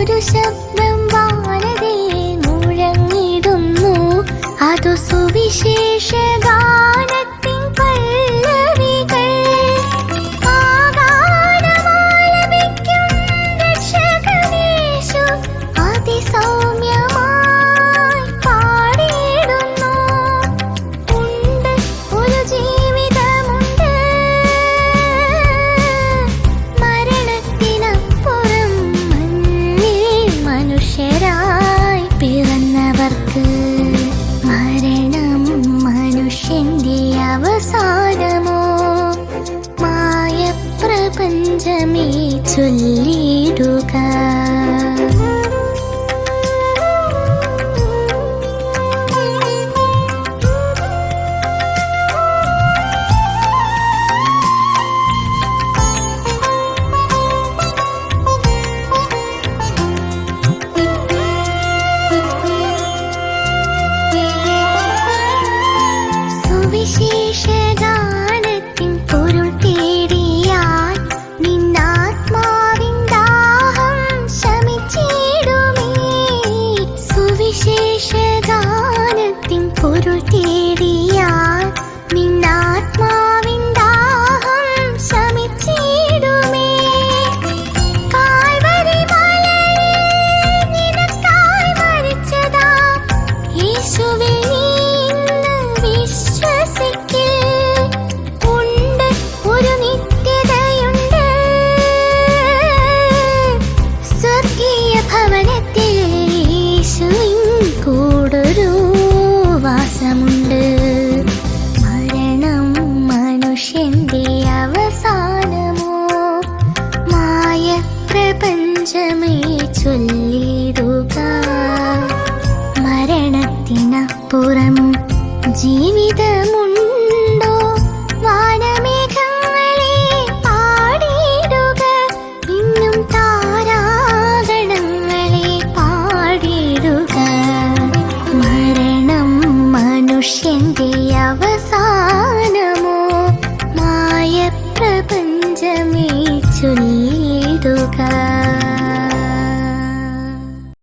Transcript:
ഒരു ശബ്ദം വാനതേ മുഴങ്ങിടുന്നു, അതു സുവിശേഷ ഗാനത്തിൻ പല്ലവികൾ. ആ ഗാനമാലപിക്കും രക്ഷകനേശു അതിസൗമ്യമായി പാടിയിടുന്നു. ഉണ്ട് ഒരു ജീവിതമുണ്ട്, മരണത്തിനപ്പുറം മണ്ണിൽ മനുഷ്യരായി പിറന്നവർക്ക്. മരണം മനുഷ്യന്റെ അവസാനമോ, മായപ്രപഞ്ചമേ ചൊല്ലിടുക. സുവിശേഷഗാനത്തിൻ പൊരുൾ തേടിയാൽ നിന്നാത്മാവിൻ ദാഹം ശമിച്ചിടുമേ. സുവിശേഷഗാനത്തിൻ പൊരുൾ തേടിയാൽ നിന്നാത്മാവിൻ ദാഹം ശമിച്ചിടുമേ. കാൽവരി മലയിൽ നിനക്കായി മരിച്ചതാ യേശുവിൽ നീ ഇന്ന് വിശ്വസിക്ക്. ഉണ്ട് ഒരു നിത്യതയുണ്ട്, സ്വർഗീയ ഭവനത്തിൽ യേശുവിൻ കൂടൊരു വാസമുണ്ട്. മരണം മനുഷ്യന്റെ അവസാനമോ, മായ പ്രപഞ്ചമേ ചൊല്ലിടുക. മരണത്തിനപ്പുറം ജീവി